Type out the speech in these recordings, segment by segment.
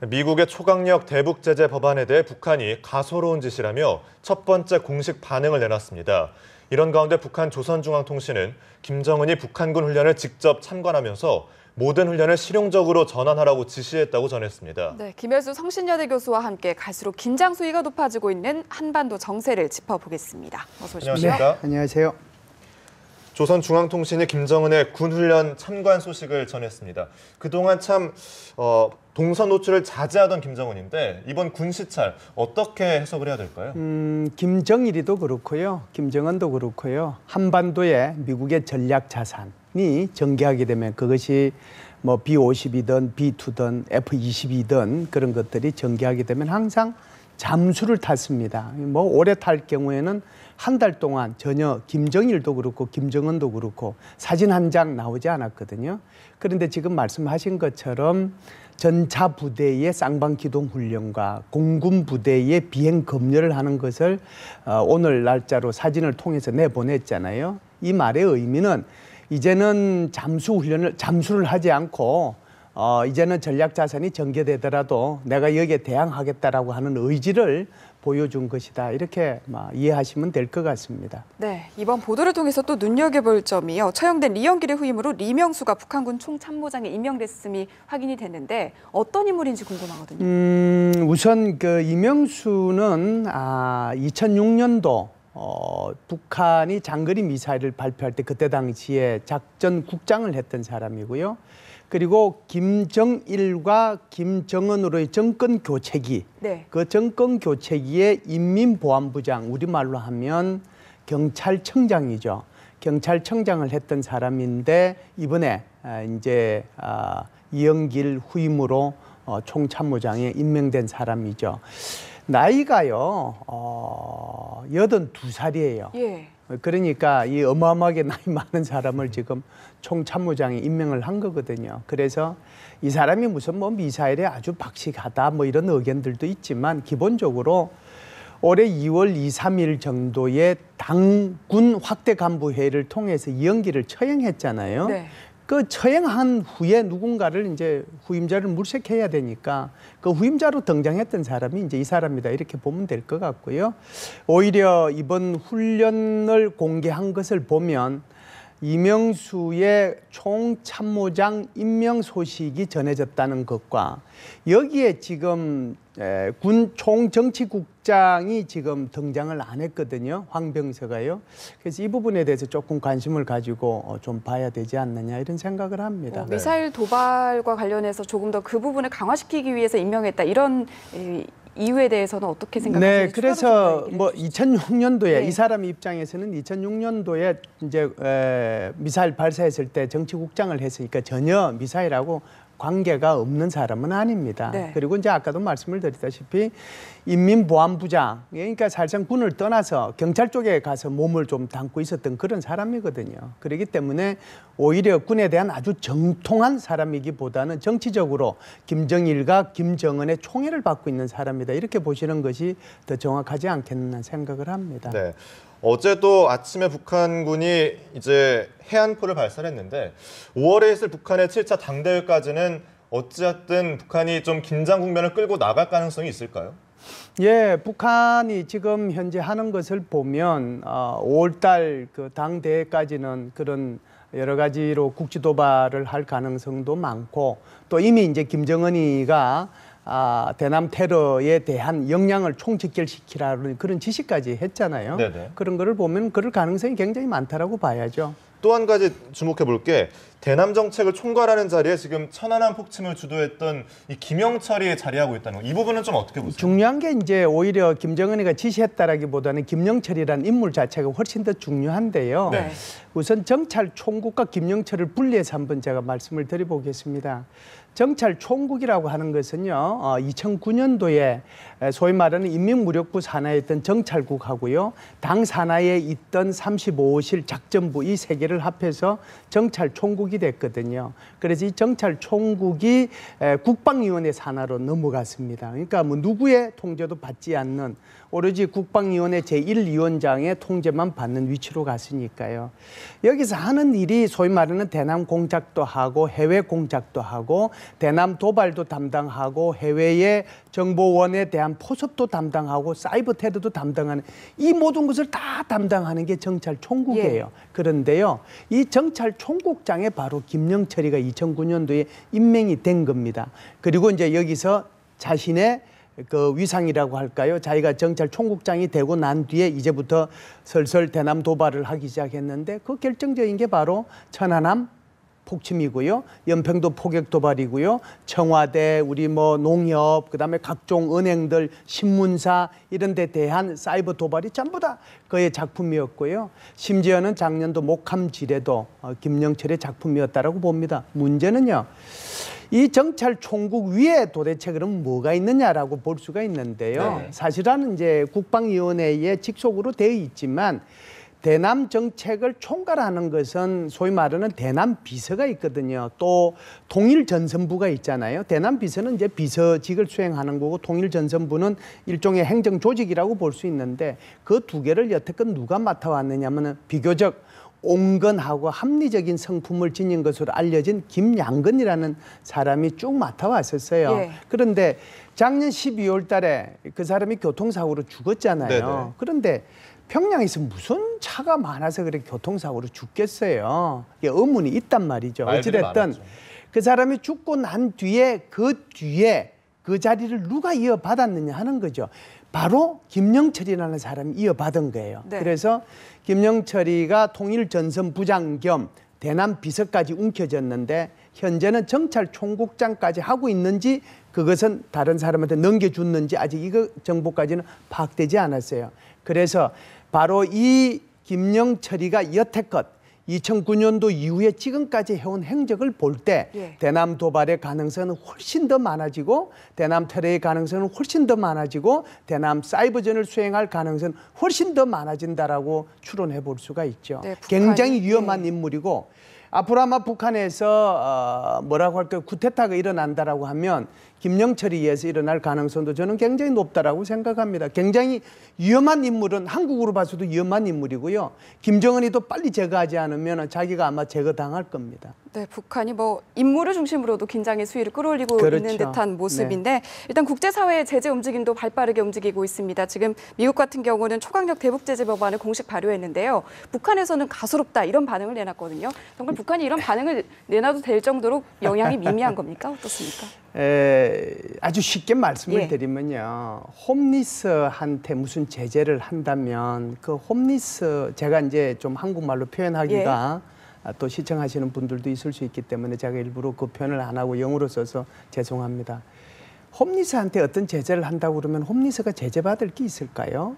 미국의 초강력 대북 제재 법안에 대해 북한이 가소로운 짓이라며 첫 번째 공식 반응을 내놨습니다. 이런 가운데 북한 조선중앙통신은 김정은이 북한군 훈련을 직접 참관하면서 모든 훈련을 실용적으로 전환하라고 지시했다고 전했습니다. 네, 김혜수 성신여대 교수와 함께 갈수록 긴장 수위가 높아지고 있는 한반도 정세를 짚어보겠습니다. 어서 오십시오. 안녕하십니까? 네, 안녕하세요. 조선중앙통신이 김정은의 군훈련 참관 소식을 전했습니다. 그동안 참 동선 노출을 자제하던 김정은인데 이번 군시찰 어떻게 해석을 해야 될까요? 김정일이도 그렇고요. 김정은도 그렇고요. 한반도에 미국의 전략 자산이 전개하게 되면 그것이 뭐 B-50이든 B-2든 F-22든 그런 것들이 전개하게 되면 항상 잠수를 탔습니다. 뭐 오래 탈 경우에는 한 달 동안 전혀 김정일도 그렇고 김정은도 그렇고 사진 한 장 나오지 않았거든요. 그런데 지금 말씀하신 것처럼 전차 부대의 쌍방기동 훈련과 공군 부대의 비행 검열을 하는 것을 오늘 날짜로 사진을 통해서 내보냈잖아요. 이 말의 의미는 이제는 잠수를 하지 않고 이제는 전략 자산이 전개되더라도 내가 여기에 대항하겠다라고 하는 의지를 보여준 것이다. 이렇게 이해하시면 될 것 같습니다. 네, 이번 보도를 통해서 또 눈여겨볼 점이요. 처형된 리영길의 후임으로 리명수가 북한군 총참모장에 임명됐음이 확인이 됐는데 어떤 인물인지 궁금하거든요. 우선 그 이명수는 2006년도 북한이 장거리 미사일을 발표할 때 그때 당시에 작전국장을 했던 사람이고요. 그리고 김정일과 김정은으로의 정권 교체기, 네. 그 정권 교체기의 인민보안부장, 우리말로 하면 경찰청장이죠. 경찰청장을 했던 사람인데 이번에 이제 이영길 후임으로 총참모장에 임명된 사람이죠. 나이가요, 82살이에요. 예. 그러니까 이 어마어마하게 나이 많은 사람을 지금 총참모장에 임명을 한 거거든요. 그래서 이 사람이 무슨 뭐 미사일에 아주 박식하다 뭐 이런 의견들도 있지만 기본적으로 올해 2월 2, 3일 정도에 당군 확대 간부 회의를 통해서 이영기를 처형했잖아요. 네. 그 처형한 후에 누군가를 이제 후임자를 물색해야 되니까 그 후임자로 등장했던 사람이 이제 이 사람이다 이렇게 보면 될 것 같고요. 오히려 이번 훈련을 공개한 것을 보면 이명수의 총참모장 임명 소식이 전해졌다는 것과 여기에 지금 군 총정치국장이 지금 등장을 안 했거든요. 황병서가요. 그래서 이 부분에 대해서 조금 관심을 가지고 좀 봐야 되지 않느냐 이런 생각을 합니다. 미사일 도발과 관련해서 조금 더 그 부분을 강화시키기 위해서 임명했다 이런 이유에 대해서는 어떻게 생각하세요? 네, 그래서 뭐 2006년도에 네. 이 사람 입장에서는 2006년도에 이제 미사일 발사했을 때 정치국장을 했으니까 전혀 미사일하고 관계가 없는 사람은 아닙니다. 네. 그리고 이제 아까도 말씀을 드렸다시피 인민보안부장, 그러니까 사실상 군을 떠나서 경찰 쪽에 가서 몸을 좀 담고 있었던 그런 사람이거든요. 그렇기 때문에 오히려 군에 대한 아주 정통한 사람이기보다는 정치적으로 김정일과 김정은의 총애를 받고 있는 사람이다. 이렇게 보시는 것이 더 정확하지 않겠나 생각을 합니다. 네. 어제도 아침에 북한군이 이제 해안포를 발사했는데 5월에 있을 북한의 7차 당대회까지는 어찌됐든 북한이 좀 긴장 국면을 끌고 나갈 가능성이 있을까요? 예, 북한이 지금 현재 하는 것을 보면 5월달 그 당대회까지는 그런 여러 가지로 국지 도발을 할 가능성도 많고 또 이미 이제 김정은이가 대남 테러에 대한 역량을 총집결시키라는 그런 지시까지 했잖아요. 네네. 그런 거를 보면 그럴 가능성이 굉장히 많다라고 봐야죠. 또 한 가지 주목해 볼 게 대남 정책을 총괄하는 자리에 지금 천안함 폭침을 주도했던 이 김영철이 자리하고 있다는 거. 이 부분은 좀 어떻게 보세요? 중요한 게 이제 오히려 김정은이가 지시했다라기보다는 김영철이라는 인물 자체가 훨씬 더 중요한데요. 네. 우선 정찰 총국과 김영철을 분리해서 한번 제가 말씀을 드려보겠습니다. 정찰 총국이라고 하는 것은요, 2009년도에 소위 말하는 인민무력부 산하에 있던 정찰국하고요, 당 산하에 있던 35호실 작전부 이 세 개를 합해서 정찰 총국이 됐거든요. 그래서 이 정찰 총국이 국방위원회 산하로 넘어갔습니다. 그러니까 뭐 누구의 통제도 받지 않는 오로지 국방위원회 제1위원장의 통제만 받는 위치로 갔으니까요. 여기서 하는 일이 소위 말하는 대남 공작도 하고 해외 공작도 하고 대남 도발도 담당하고 해외의 정보원에 대한 포섭도 담당하고 사이버 테러도 담당하는 이 모든 것을 다 담당하는 게 정찰총국이에요. 예. 그런데요, 이 정찰총국장에 바로 김영철이가 2009년도에 임명이 된 겁니다. 그리고 이제 여기서 자신의 그 위상이라고 할까요? 자기가 정찰총국장이 되고 난 뒤에 이제부터 슬슬 대남 도발을 하기 시작했는데 그 결정적인 게 바로 천안함 폭침이고요. 연평도 포격 도발이고요. 청와대, 우리 뭐 농협, 그다음에 각종 은행들, 신문사 이런 데 대한 사이버 도발이 전부 다 그의 작품이었고요. 심지어는 작년도 목함지뢰도 김영철의 작품이었다라고 봅니다. 문제는요. 이 정찰총국 위에 도대체 그럼 뭐가 있느냐라고 볼 수가 있는데요. 네. 사실은 이제 국방위원회에 직속으로 되어 있지만 대남 정책을 총괄하는 것은 소위 말하는 대남 비서가 있거든요. 또 통일전선부가 있잖아요. 대남 비서는 이제 비서직을 수행하는 거고 통일전선부는 일종의 행정조직이라고 볼 수 있는데 그 두 개를 여태껏 누가 맡아왔느냐면 비교적 온건하고 합리적인 성품을 지닌 것으로 알려진 김양근이라는 사람이 쭉 맡아왔었어요. 예. 그런데 작년 12월 달에 그 사람이 교통사고로 죽었잖아요. 네네. 그런데 평양에서 무슨 차가 많아서 그렇게 교통사고로 죽겠어요. 이게 의문이 있단 말이죠. 말들이 어찌됐든 많았죠. 그 사람이 죽고 난 뒤에 그 자리를 누가 이어받았느냐 하는 거죠. 바로 김영철이라는 사람이 이어받은 거예요. 네. 그래서 김영철이가 통일전선부장 겸 대남 비서까지 움켜졌는데 현재는 정찰총국장까지 하고 있는지 그것은 다른 사람한테 넘겨줬는지 아직 이거 정보까지는 파악되지 않았어요. 그래서 바로 이 김영철이가 여태껏 2009년도 이후에 지금까지 해온 행적을 볼 때 예. 대남 도발의 가능성은 훨씬 더 많아지고 대남 테러의 가능성은 훨씬 더 많아지고 대남 사이버전을 수행할 가능성은 훨씬 더 많아진다라고 추론해 볼 수가 있죠. 네, 북한이- 굉장히 위험한 예. 인물이고 앞으로 아마 북한에서 뭐라고 할까요? 쿠데타가 일어난다라고 하면 김영철에 의해서 일어날 가능성도 저는 굉장히 높다라고 생각합니다. 굉장히 위험한 인물은 한국으로 봐서도 위험한 인물이고요. 김정은이 또 빨리 제거하지 않으면 자기가 아마 제거당할 겁니다. 네, 북한이 뭐 인물을 중심으로도 긴장의 수위를 끌어올리고 그렇죠. 있는 듯한 모습인데 일단 국제사회의 제재 움직임도 발빠르게 움직이고 있습니다. 지금 미국 같은 경우는 초강력 대북 제재 법안을 공식 발효했는데요. 북한에서는 가소롭다 이런 반응을 내놨거든요. 정말 북한이 이런 반응을 내놔도 될 정도로 영향이 미미한 겁니까? 어떻습니까? 아주 쉽게 말씀을 예. 드리면요. 홈리스한테 무슨 제재를 한다면 그 홈리스 제가 이제 좀 한국말로 표현하기가 또 시청하시는 분들도 있을 수 있기 때문에 제가 일부러 그 표현을 안 하고 영어로 써서 죄송합니다. 홈리스한테 어떤 제재를 한다고 그러면 홈리스가 제재받을 게 있을까요?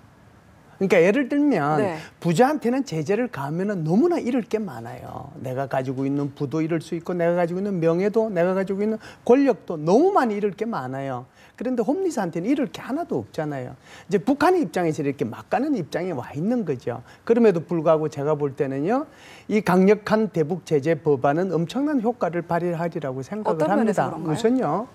그러니까 예를 들면 네. 부자한테는 제재를 가하면 너무나 잃을 게 많아요. 내가 가지고 있는 부도 잃을 수 있고 내가 가지고 있는 명예도 내가 가지고 있는 권력도 너무 많이 잃을 게 많아요. 그런데 홈리스한테는 잃을 게 하나도 없잖아요. 이제 북한의 입장에서 이렇게 막 가는 입장에 와 있는 거죠. 그럼에도 불구하고 제가 볼 때는요. 이 강력한 대북 제재 법안은 엄청난 효과를 발휘하리라고 생각을 어떤 면에서 합니다. 그런가요? 우선요.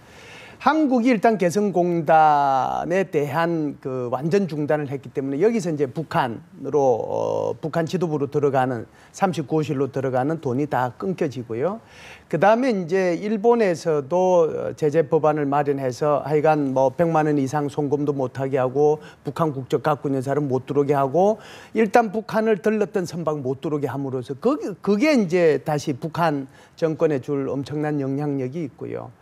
한국이 일단 개성공단에 대한 그 완전 중단을 했기 때문에 여기서 이제 북한으로 북한 지도부로 들어가는 39호실로 들어가는 돈이 다 끊겨지고요. 그 다음에 이제 일본에서도 제재 법안을 마련해서 하여간 뭐 100만 원 이상 송금도 못하게 하고 북한 국적 갖고 있는 사람 못 들어오게 하고 일단 북한을 들렀던 선박 못 들어오게 함으로써 그게 이제 다시 북한 정권에 줄 엄청난 영향력이 있고요.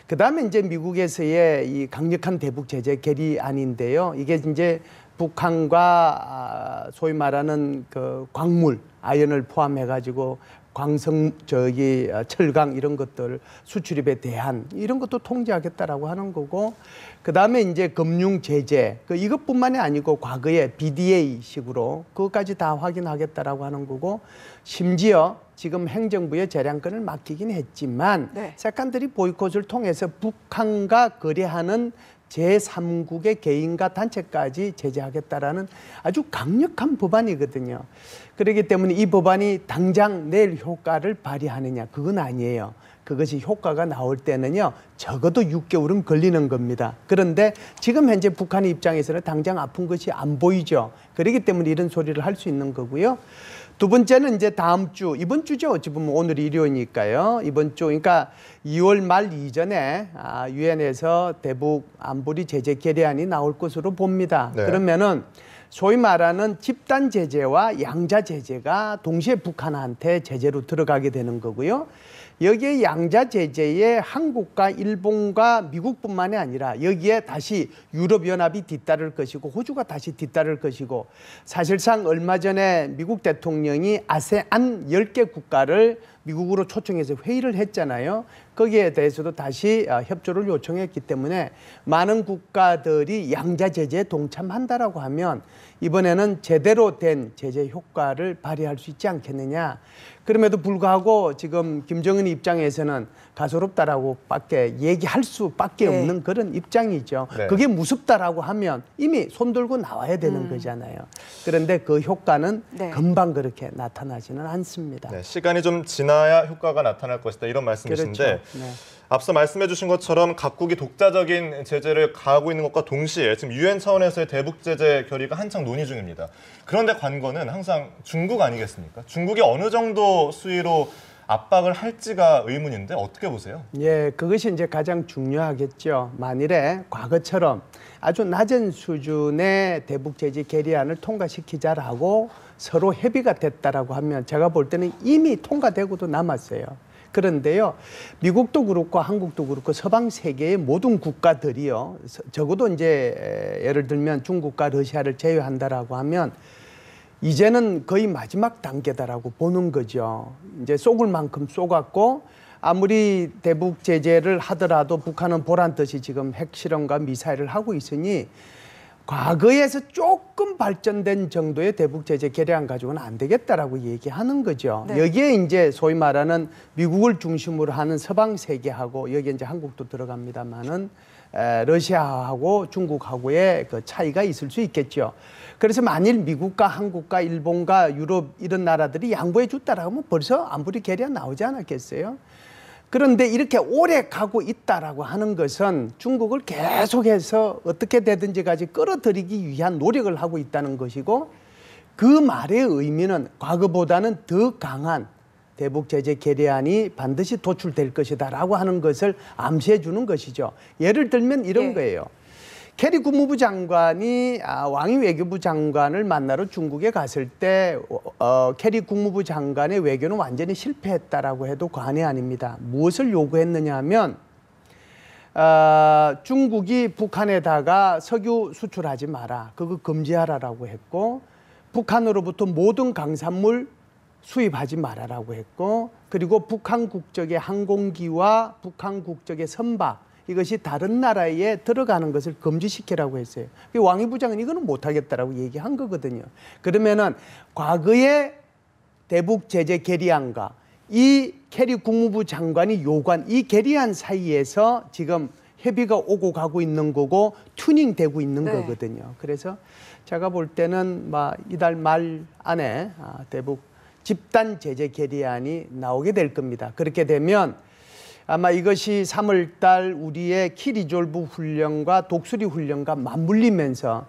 그 다음에 이제 미국에서의 이 강력한 대북 제재 결의안인데요. 이게 이제 북한과 소위 말하는 그 광물, 아연을 포함해가지고 철강 이런 것들 수출입에 대한 이런 것도 통제하겠다라고 하는 거고, 그 다음에 이제 금융 제재, 이것뿐만이 아니고 과거에 BDA식으로 그것까지 다 확인하겠다라고 하는 거고, 심지어 지금 행정부의 재량권을 맡기긴 했지만 네. 세컨더리 보이콧을 통해서 북한과 거래하는 제3국의 개인과 단체까지 제재하겠다라는 아주 강력한 법안이거든요. 그렇기 때문에 이 법안이 당장 내일 효과를 발휘하느냐, 그건 아니에요. 그것이 효과가 나올 때는요, 적어도 6개월은 걸리는 겁니다. 그런데 지금 현재 북한의 입장에서는 당장 아픈 것이 안 보이죠. 그렇기 때문에 이런 소리를 할 수 있는 거고요. 두 번째는 이제 다음 주, 이번 주죠. 어찌 보면 오늘 일요일이니까요. 이번 주, 그러니까 2월 말 이전에 유엔에서 대북 안보리 제재 결의안이 나올 것으로 봅니다. 네. 그러면은 소위 말하는 집단 제재와 양자 제재가 동시에 북한한테 제재로 들어가게 되는 거고요. 여기에 양자 제재에 한국과 일본과 미국뿐만이 아니라 여기에 다시 유럽연합이 뒤따를 것이고 호주가 다시 뒤따를 것이고 사실상 얼마 전에 미국 대통령이 아세안 10개 국가를 미국으로 초청해서 회의를 했잖아요. 거기에 대해서도 다시 협조를 요청했기 때문에 많은 국가들이 양자 제재에 동참한다라고 하면 이번에는 제대로 된 제재 효과를 발휘할 수 있지 않겠느냐. 그럼에도 불구하고 지금 김정은 입장에서는 가소롭다라고 밖에 얘기할 수밖에 없는 그런 입장이죠. 네. 그게 무섭다라고 하면 이미 손들고 나와야 되는 거잖아요. 그런데 그 효과는 금방 그렇게 나타나지는 않습니다. 네, 시간이 좀 지나야 효과가 나타날 것이다 이런 말씀이신데 그렇죠. 네. 앞서 말씀해 주신 것처럼 각국이 독자적인 제재를 가하고 있는 것과 동시에 지금 유엔 차원에서의 대북 제재 결의가 한창 논의 중입니다. 그런데 관건은 항상 중국 아니겠습니까? 중국이 어느 정도 수위로 압박을 할지가 의문인데 어떻게 보세요? 예, 그것이 이제 가장 중요하겠죠. 만일에 과거처럼 아주 낮은 수준의 대북 제재 결의안을 통과시키자라고 서로 협의가 됐다라고 하면 제가 볼 때는 이미 통과되고도 남았어요. 그런데요, 미국도 그렇고 한국도 그렇고 서방 세계의 모든 국가들이요, 적어도 이제 예를 들면 중국과 러시아를 제외한다라고 하면 이제는 거의 마지막 단계다라고 보는 거죠. 이제 쏘을 만큼 쏘갔고 아무리 대북 제재를 하더라도 북한은 보란 듯이 지금 핵실험과 미사일을 하고 있으니 과거에서 조금 발전된 정도의 대북 제재 결의안 가지고는 안 되겠다라고 얘기하는 거죠. 네. 여기에 이제 소위 말하는 미국을 중심으로 하는 서방 세계하고 여기에 이제 한국도 들어갑니다만은 러시아하고 중국하고의 그 차이가 있을 수 있겠죠. 그래서 만일 미국과 한국과 일본과 유럽 이런 나라들이 양보해 줬다라고 하면 벌써 안보리 결의안 나오지 않았겠어요? 그런데 이렇게 오래 가고 있다라고 하는 것은 중국을 계속해서 어떻게 되든지까지 끌어들이기 위한 노력을 하고 있다는 것이고 그 말의 의미는 과거보다는 더 강한 대북 제재 결의안이 반드시 도출될 것이다라고 하는 것을 암시해 주는 것이죠. 예를 들면 이런 거예요. 캐리 국무부 장관이 왕이 외교부 장관을 만나러 중국에 갔을 때 캐리 국무부 장관의 외교는 완전히 실패했다라고 해도 과언이 아닙니다. 무엇을 요구했느냐 하면 중국이 북한에다가 석유 수출하지 마라. 그거 금지하라라고 했고 북한으로부터 모든 강산물 수입하지 말아라고 했고 그리고 북한 국적의 항공기와 북한 국적의 선박 이것이 다른 나라에 들어가는 것을 금지시키라고 했어요. 왕이 부장은 이거는 못하겠다라고 얘기한 거거든요. 그러면은 과거의 대북 제재 결의안과 이 캐리 국무부 장관이 요구한 이 결의안 사이에서 지금 협의가 오고 가고 있는 거고 튜닝되고 있는 거거든요. 그래서 제가 볼 때는 이달 말 안에 대북 집단 제재 결의안이 나오게 될 겁니다. 그렇게 되면 아마 이것이 3월 달 우리의 키리졸브 훈련과 독수리 훈련과 맞물리면서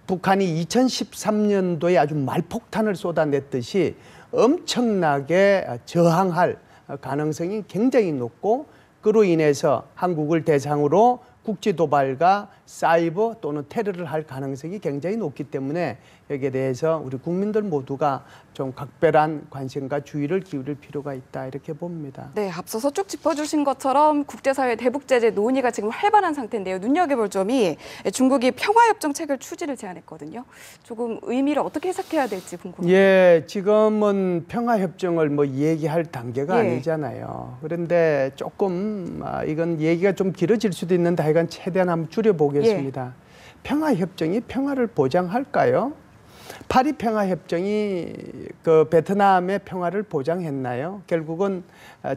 북한이 2013년도에 아주 말폭탄을 쏟아냈듯이 엄청나게 저항할 가능성이 굉장히 높고 그로 인해서 한국을 대상으로 국지 도발과 사이버 또는 테러를 할 가능성이 굉장히 높기 때문에 여기에 대해서 우리 국민들 모두가 좀 각별한 관심과 주의를 기울일 필요가 있다 이렇게 봅니다. 네, 앞서서 쭉 짚어주신 것처럼 국제사회 대북 제재 논의가 지금 활발한 상태인데요. 눈여겨볼 점이 중국이 평화협정책을 추진을 제안했거든요. 조금 의미를 어떻게 해석해야 될지 궁금합니다. 예, 지금은 평화협정을 얘기할 단계가 아니잖아요. 그런데 조금 이건 얘기가 좀 길어질 수도 있는데 하여간 최대한 한번 줄여보겠습니다. 평화협정이 평화를 보장할까요? 파리 평화협정이 그 베트남의 평화를 보장했나요? 결국은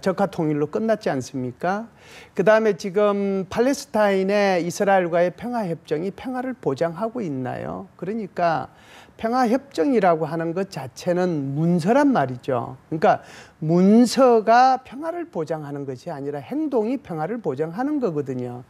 적화 통일로 끝났지 않습니까? 그다음에 지금 팔레스타인의 이스라엘과의 평화협정이 평화를 보장하고 있나요? 그러니까 평화협정이라고 하는 것 자체는 문서란 말이죠. 그러니까 문서가 평화를 보장하는 것이 아니라 행동이 평화를 보장하는 거거든요.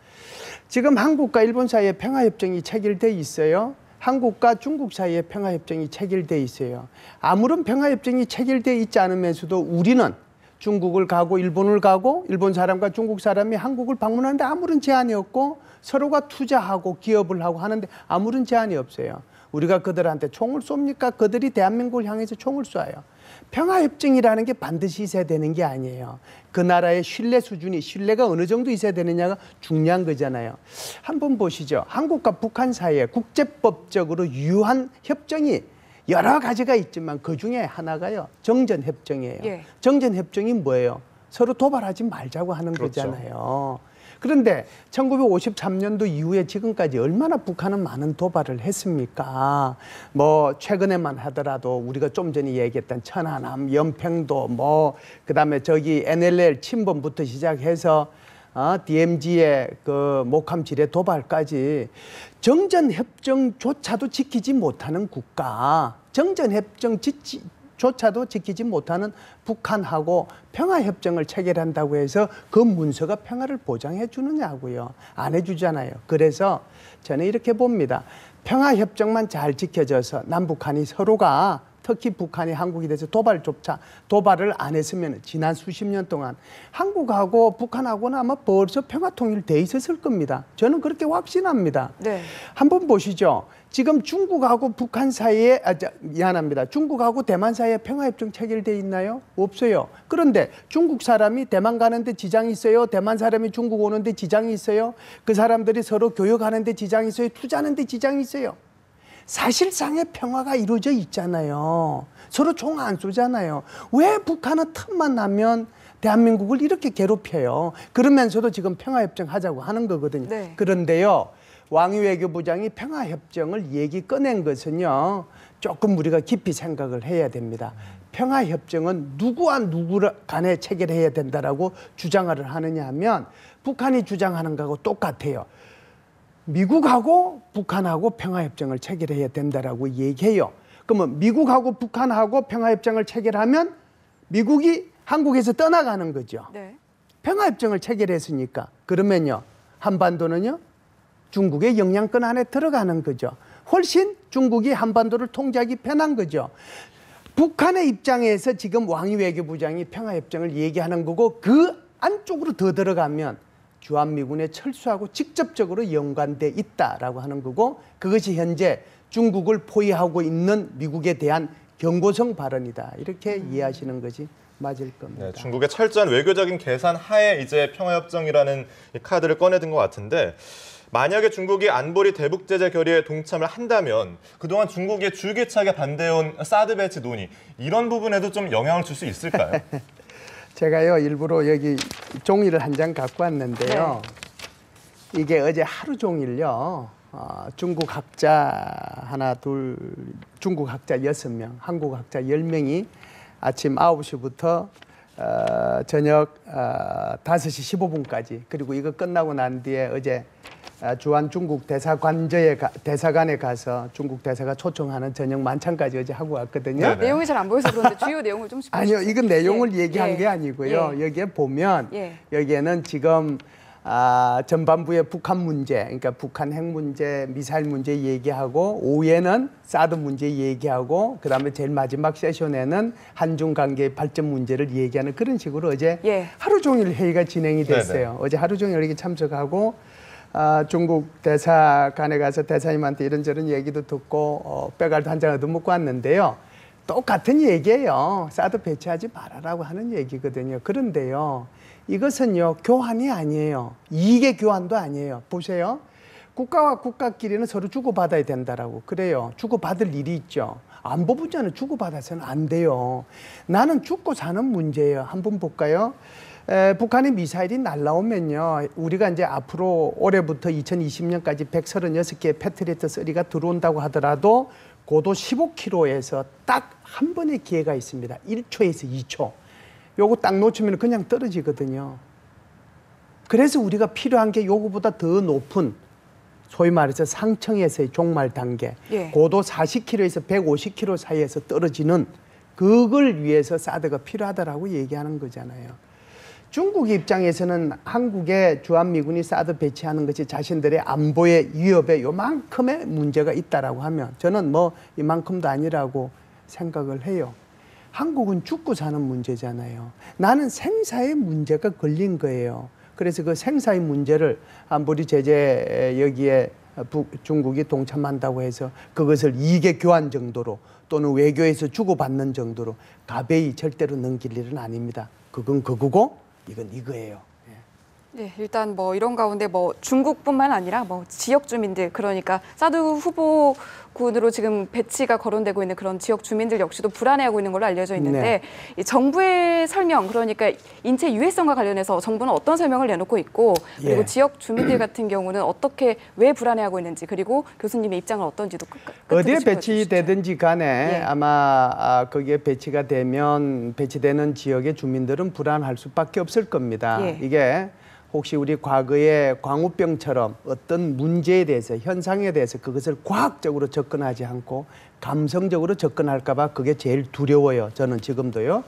지금 한국과 일본 사이에 평화협정이 체결돼 있어요. 한국과 중국 사이에 평화협정이 체결돼 있어요. 아무런 평화협정이 체결돼 있지 않으면서도 우리는 중국을 가고 일본을 가고 일본 사람과 중국 사람이 한국을 방문하는데 아무런 제한이 없고 서로가 투자하고 기업을 하고 하는데 아무런 제한이 없어요. 우리가 그들한테 총을 쏩니까? 그들이 대한민국을 향해서 총을 쏴요. 평화협정이라는 게 반드시 있어야 되는 게 아니에요. 그 나라의 신뢰 수준이, 신뢰가 어느 정도 있어야 되느냐가 중요한 거잖아요. 한번 보시죠. 한국과 북한 사이에 국제법적으로 유효한 협정이 여러 가지가 있지만 그중에 하나가요. 정전협정이에요. 예. 정전협정이 뭐예요? 서로 도발하지 말자고 하는 그렇죠. 거잖아요. 그런데 1953년도 이후에 지금까지 얼마나 북한은 많은 도발을 했습니까? 뭐 최근에만 하더라도 우리가 좀 전에 얘기했던 천안함, 연평도, 뭐 그다음에 저기 NLL 침범부터 시작해서 DMZ의 그 목함 지뢰 도발까지 정전협정조차도 지키지 못하는 국가, 정전협정조차도 지키지 못하는 북한하고 평화협정을 체결한다고 해서 그 문서가 평화를 보장해 주느냐고요. 안 해주잖아요. 그래서 저는 이렇게 봅니다. 평화협정만 잘 지켜져서 남북한이 서로가 특히 북한이 한국에 대해서 도발을 안 했으면 지난 수십 년 동안 한국하고 북한하고는 아마 벌써 평화통일돼 있었을 겁니다. 저는 그렇게 확신합니다. 네. 한번 보시죠. 지금 중국하고 북한 사이에, 미안합니다. 중국하고 대만 사이에 평화협정 체결돼 있나요? 없어요. 그런데 중국 사람이 대만 가는데 지장이 있어요? 대만 사람이 중국 오는데 지장이 있어요? 그 사람들이 서로 교역하는데 지장이 있어요? 투자하는데 지장이 있어요? 사실상의 평화가 이루어져 있잖아요. 서로 총 안 쏘잖아요. 왜 북한은 틈만 나면 대한민국을 이렇게 괴롭혀요? 그러면서도 지금 평화협정 하자고 하는 거거든요. 네. 그런데요. 왕이 외교부장이 평화협정을 얘기 꺼낸 것은요. 조금 우리가 깊이 생각을 해야 됩니다. 평화협정은 누구와 누구 간에 체결해야 된다라고 주장을 하느냐 하면 북한이 주장하는 거하고 똑같아요. 미국하고 북한하고 평화협정을 체결해야 된다라고 얘기해요. 그러면 미국하고 북한하고 평화협정을 체결하면 미국이 한국에서 떠나가는 거죠. 네. 평화협정을 체결했으니까. 그러면요. 한반도는요. 중국의 영향권 안에 들어가는 거죠. 훨씬 중국이 한반도를 통제하기 편한 거죠. 북한의 입장에서 지금 왕이 외교부장이 평화협정을 얘기하는 거고 그 안쪽으로 더 들어가면 주한미군에 철수하고 직접적으로 연관돼 있다라고 하는 거고 그것이 현재 중국을 포위하고 있는 미국에 대한 경고성 발언이다. 이렇게 이해하시는 것이 맞을 겁니다. 네, 중국의 철저한 외교적인 계산 하에 이제 평화협정이라는 이 카드를 꺼내든 것 같은데 만약에 중국이 안보리 대북 제재 결의에 동참을 한다면 그동안 중국의 줄기차게 반대해온 사드 배치 논의 이런 부분에도 좀 영향을 줄 수 있을까요? 제가요 일부러 여기 종이를 한 장 갖고 왔는데요. 네. 이게 어제 하루 종일요. 중국 학자 하나 둘, 중국 학자 6명, 한국 학자 10명이 아침 9시부터 저녁 5시 15분까지 그리고 이거 끝나고 난 뒤에 어제 주한 중국 대사관에 가서 중국 대사가 초청하는 저녁 만찬까지 어제 하고 왔거든요. 네네. 내용이 잘 안 보여서 그런데 주요 내용을 좀 짚어주세요. 아니요, 이건 내용을 예. 얘기한 예. 게 아니고요. 예. 여기에 보면 예. 여기에는 지금 전반부의 북한 문제, 그러니까 북한 핵 문제, 미사일 문제 얘기하고 오후에는 사드 문제 얘기하고 그다음에 제일 마지막 세션에는 한중 관계의 발전 문제를 얘기하는 그런 식으로 어제 예. 하루 종일 회의가 진행이 됐어요. 네네. 어제 하루 종일 이렇게 참석하고 중국 대사관에 가서 대사님한테 이런저런 얘기도 듣고 빼갈도 한 잔 얻어먹고 왔는데요. 똑같은 얘기예요. 사드 배치하지 말아라고 하는 얘기거든요. 그런데요. 이것은요. 교환이 아니에요. 이익의 교환도 아니에요. 보세요. 국가와 국가끼리는 서로 주고받아야 된다라고. 그래요. 주고받을 일이 있죠. 안보 분야는 주고받아서는 안 돼요. 나는 죽고 사는 문제예요. 한번 볼까요? 북한의 미사일이 날라오면요. 우리가 이제 앞으로 올해부터 2020년까지 136개의 패트리어트 3가 들어온다고 하더라도 고도 15km에서 딱 한 번의 기회가 있습니다. 1초에서 2초. 요거 딱 놓치면 그냥 떨어지거든요. 그래서 우리가 필요한 게 요거보다 더 높은 소위 말해서 상층에서의 종말 단계. 예. 고도 40km에서 150km 사이에서 떨어지는 그걸 위해서 사드가 필요하다라고 얘기하는 거잖아요. 중국 입장에서는 한국의 주한미군이 사드 배치하는 것이 자신들의 안보의 위협에 요만큼의 문제가 있다라고 하면 저는 뭐 이만큼도 아니라고 생각을 해요. 한국은 죽고 사는 문제잖아요. 나는 생사의 문제가 걸린 거예요. 그래서 그 생사의 문제를 안보리 제재 여기에 중국이 동참한다고 해서 그것을 이익의 교환 정도로 또는 외교에서 주고받는 정도로 가베이 절대로 넘길 일은 아닙니다. 그건 그거고 이건 이거예요. 네, 일단 뭐 이런 가운데 뭐 중국뿐만 아니라 뭐 지역 주민들 그러니까 사드 후보군으로 지금 배치가 거론되고 있는 그런 지역 주민들 역시도 불안해하고 있는 걸로 알려져 있는데 네. 이 정부의 설명 그러니까 인체 유해성과 관련해서 정부는 어떤 설명을 내놓고 있고 그리고 예. 지역 주민들 같은 경우는 어떻게 왜 불안해하고 있는지 그리고 교수님의 입장은 어떤지도 어디에 배치되든지 간에 예. 아마 거기에 배치가 되면 배치되는 지역의 주민들은 불안할 수밖에 없을 겁니다. 예. 이게 혹시 우리 과거에 광우병처럼 어떤 문제에 대해서 현상에 대해서 그것을 과학적으로 접근하지 않고 감성적으로 접근할까 봐 그게 제일 두려워요. 저는 지금도요.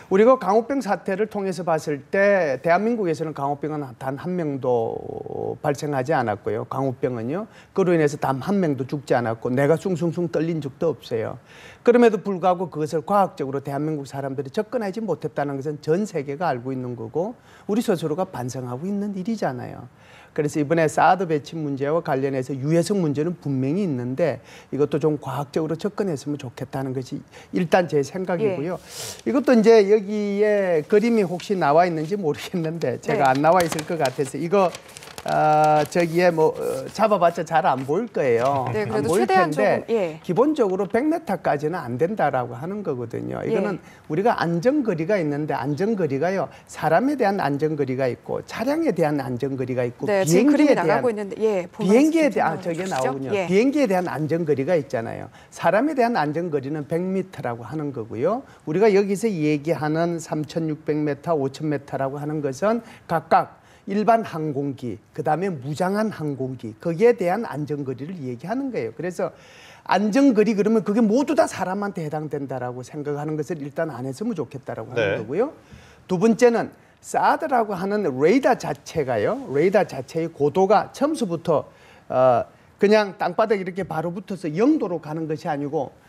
우리가 광우병 사태를 통해서 봤을 때 대한민국에서는 광우병은 단 한 명도 발생하지 않았고요. 광우병은요. 그로 인해서 단 한 명도 죽지 않았고 내가 숭숭숭 떨린 적도 없어요. 그럼에도 불구하고 그것을 과학적으로 대한민국 사람들이 접근하지 못했다는 것은 전 세계가 알고 있는 거고 우리 스스로가 반성하고 있는 일이잖아요. 그래서 이번에 사드 배치 문제와 관련해서 유해성 문제는 분명히 있는데 이것도 좀 과학적으로 접근했으면 좋겠다는 것이 일단 제 생각이고요. 이것도 이제 여기에 그림이 혹시 나와 있는지 모르겠는데 제가 안 나와 있을 것 같아서 이거 저기에 뭐 잡아봤자 잘 안 보일 거예요. 네, 안 그래도 보일 최대한 텐데 조금, 예. 기본적으로 100m까지는 안 된다라고 하는 거거든요. 이거는 우리가 안전거리가 있는데 안전거리가요. 사람에 대한 안전거리가 있고 차량에 대한 안전거리가 있고 네, 지금 비행기에 그림이 대한 나가고 있는데 비행기에 대한 저게 주시죠? 나오군요. 예. 비행기에 대한 안전거리가 있잖아요. 사람에 대한 안전거리는 100m라고 하는 거고요. 우리가 여기서 얘기하는 3,600m, 5,000m라고 하는 것은 각각 일반 항공기, 그다음에 무장한 항공기, 거기에 대한 안전거리를 얘기하는 거예요. 그래서 안전거리 그러면 그게 모두 다 사람한테 해당된다라고 생각하는 것을 일단 안 했으면 좋겠다라고 하는 거고요. 두 번째는 사드라고 하는 레이더 자체가요. 레이더 자체의 고도가 처음부터 그냥 땅바닥에 이렇게 바로 붙어서 0도로 가는 것이 아니고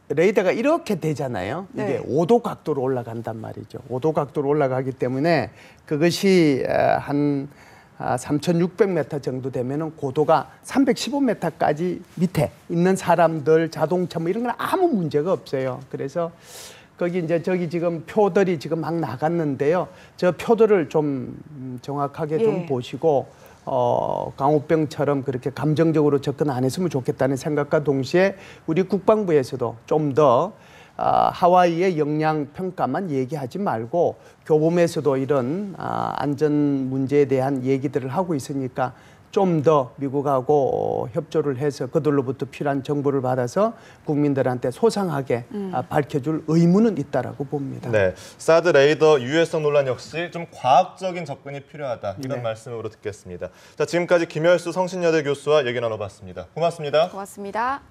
레이더가 이렇게 되잖아요. 이게 네. 5도 각도로 올라간단 말이죠. 5도 각도로 올라가기 때문에 그것이 한 3,600m 정도 되면은 고도가 315m까지 밑에 있는 사람들, 자동차 뭐 이런 건 아무 문제가 없어요. 그래서 거기 이제 저기 지금 표들이 지금 막 나갔는데요. 저 표들을 좀 정확하게 좀 보시고 광우병처럼 그렇게 감정적으로 접근 안 했으면 좋겠다는 생각과 동시에 우리 국방부에서도 좀 더 하와이의 역량 평가만 얘기하지 말고 교범에서도 이런 안전 문제에 대한 얘기들을 하고 있으니까 좀 더 미국하고 협조를 해서 그들로부터 필요한 정보를 받아서 국민들한테 소상하게 밝혀줄 의무는 있다라고 봅니다. 네, 사드 레이더 유해성 논란 역시 좀 과학적인 접근이 필요하다 이런 말씀으로 듣겠습니다. 자, 지금까지 김열수 성신여대 교수와 얘기 나눠봤습니다. 고맙습니다. 고맙습니다.